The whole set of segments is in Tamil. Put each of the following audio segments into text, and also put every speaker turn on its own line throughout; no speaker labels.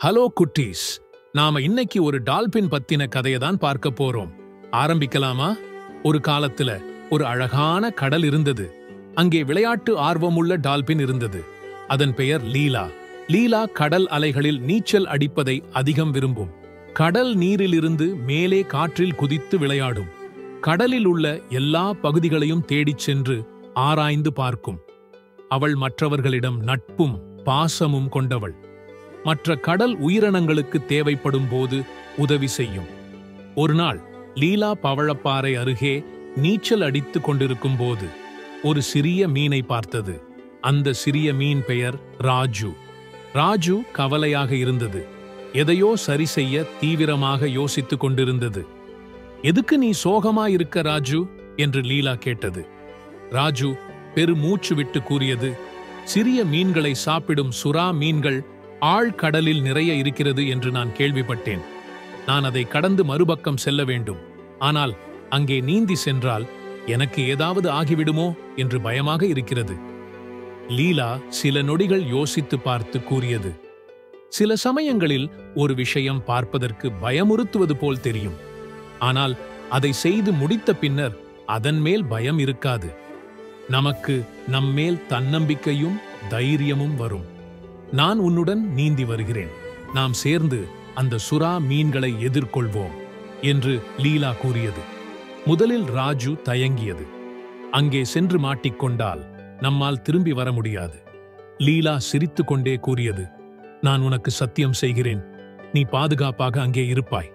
ஹலோ குட்டீஸ், நாம இன்னைக்கு ஒரு டால்பின் பத்தின கதையை தான் பார்க்க போறோம். ஆரம்பிக்கலாமா? ஒரு காலத்துல ஒரு அழகான கடல் இருந்தது. அங்கே விளையாட்டு ஆர்வமுள்ள டால்பின் இருந்தது. அதன் பெயர் லீலா. லீலா கடல் அலைகளில் நீச்சல் அடிப்பதை அதிகம் விரும்பும். கடல் நீரிலிருந்து மேலே காற்றில் குதித்து விளையாடும். கடலில் உள்ள எல்லா பகுதிகளையும் தேடிச் சென்று ஆராய்ந்து பார்க்கும். அவள் மற்றவர்களிடம் நட்பும் பாசமும் கொண்டவள். மற்ற கடல் உயிரினங்களுக்கு தேவைப்படும் போது உதவி செய்யும். ஒருநாள் லீலா பவழப்பாறை அருகே நீச்சல் அடித்துக் கொண்டிருக்கும் போது ஒரு சிறிய மீனை பார்த்தது. அந்த சிறிய மீன் பெயர் ராஜு. ராஜு கவலையாக இருந்தது. எதையோ சரி செய்ய தீவிரமாக யோசித்துக் கொண்டிருந்தது. எதுக்கு நீ சோகமாயிருக்க ராஜு என்று லீலா கேட்டது. ராஜு பெருமூச்சு விட்டு கூறியது, சிறிய மீன்களை சாப்பிடும் சுறா மீன்கள் ஆழ்கடலில் நிறைய இருக்கிறது என்று நான் கேள்விப்பட்டேன். நான் அதை கடந்து மறுபக்கம் செல்ல வேண்டும். ஆனால் அங்கே நீந்தி சென்றால் எனக்கு ஏதாவது ஆகிவிடுமோ என்று பயமாக இருக்கிறது. லீலா சில நொடிகள் யோசித்து பார்த்து கூறியது, சில சமயங்களில் ஒரு விஷயம் பார்ப்பதற்கு பயமுறுத்துவது போல் தெரியும். ஆனால் அதை செய்து முடித்த பின்னர் அதன் மேல் பயம் இருக்காது. நமக்கு நம்மேல் தன்னம்பிக்கையும் தைரியமும் வரும். நான் உன்னுடன் நீந்தி வருகிறேன். நாம் சேர்ந்து அந்த சுறா மீன்களை எதிர்கொள்வோம் என்று லீலா கூறியது. முதலில் ராஜு தயங்கியது. அங்கே சென்று மாட்டிக்கொண்டால் நம்மால் திரும்பி வர முடியாது. லீலா சிரித்துக் கொண்டே கூறியது, நான் உனக்கு சத்தியம் செய்கிறேன், நீ பாதுகாப்பாக அங்கே இருப்பாய்.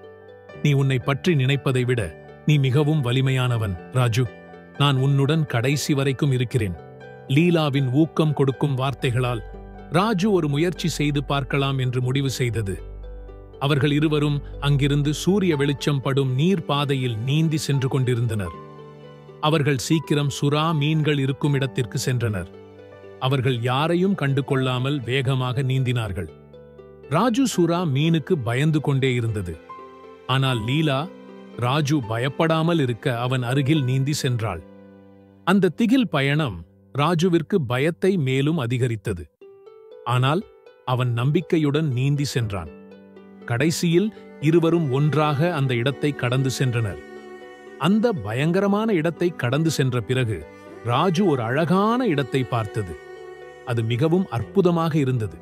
நீ உன்னை பற்றி நினைப்பதை விட நீ மிகவும் வலிமையானவன் ராஜு. நான் உன்னுடன் கடைசி வரைக்கும் இருக்கிறேன். லீலாவின் ஊக்கம் கொடுக்கும் வார்த்தைகளால் ராஜு ஒரு முயற்சி செய்து பார்க்கலாம் என்று முடிவு செய்தது. அவர்கள் இருவரும் அங்கிருந்து சூரிய வெளிச்சம் படும் நீர் பாதையில் நீந்தி சென்று கொண்டிருந்தனர். அவர்கள் சீக்கிரம் சுறா மீன்கள் இருக்கும் இடத்திற்கு சென்றனர். அவர்கள் யாரையும் கண்டு கொள்ளாமல் வேகமாக நீந்தினார்கள். ராஜு சுறா மீனுக்கு பயந்து கொண்டே இருந்தது. ஆனால் லீலா ராஜு பயப்படாமல் இருக்க அவன் அருகில் நீந்தி சென்றாள். அந்த திகில் பயணம் ராஜுவிற்கு பயத்தை மேலும் அதிகரித்தது. ஆனால் அவன் நம்பிக்கையுடன் நீந்தி சென்றான். கடைசியில் இருவரும் ஒன்றாக அந்த இடத்தை கடந்து சென்றனர். அந்த பயங்கரமான இடத்தை கடந்து சென்ற பிறகு ராஜு ஒரு அழகான இடத்தை பார்த்தது. அது மிகவும் அற்புதமாக இருந்தது.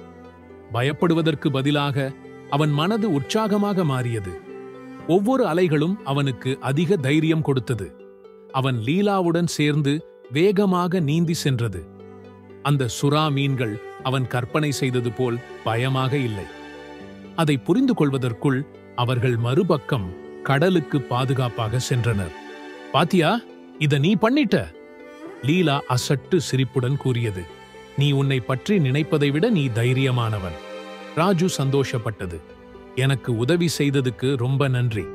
பயப்படுவதற்கு பதிலாக அவன் மனது உற்சாகமாக மாறியது. ஒவ்வொரு அலைகளும் அவனுக்கு அதிக தைரியம் கொடுத்தது. அவன் லீலாவுடன் சேர்ந்து வேகமாக நீந்தி சென்றது. அந்த சுறா மீன்கள் அவன் கற்பனை செய்தது போல் பயமாக இல்லை. அதை புரிந்து கொள்வதற்குள் அவர்கள் மறுபக்கம் கடலுக்கு பாதுகாப்பாக சென்றனர். பாத்தியா, இத நீ பண்ணிட்ட, லீலா அசட்டு சிரிப்புடன் கூறியது. நீ உன்னை பற்றி நினைப்பதை விட நீ தைரியமானவன். ராஜு சந்தோஷப்பட்டது. எனக்கு உதவி செய்ததுக்கு ரொம்ப நன்றி.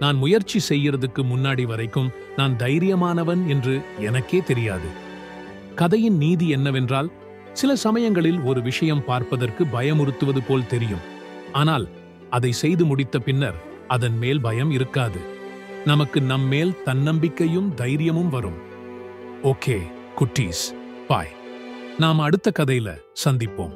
நான் முயற்சி செய்யறதுக்கு முன்னாடி வரைக்கும் நான் தைரியமானவன் என்று எனக்கே தெரியாது. கதையின் நீதி என்னவென்றால், சில சமயங்களில் ஒரு விஷயம் பார்ப்பதற்கு பயமுறுத்துவது போல் தெரியும். ஆனால் அதை செய்து முடித்த பின்னர் அதன் மேல் பயம் இருக்காது. நமக்கு நம்மேல் தன்னம்பிக்கையும் தைரியமும் வரும். ஓகே குட்டீஸ், பாய். நாம் அடுத்த கதையில சந்திப்போம்.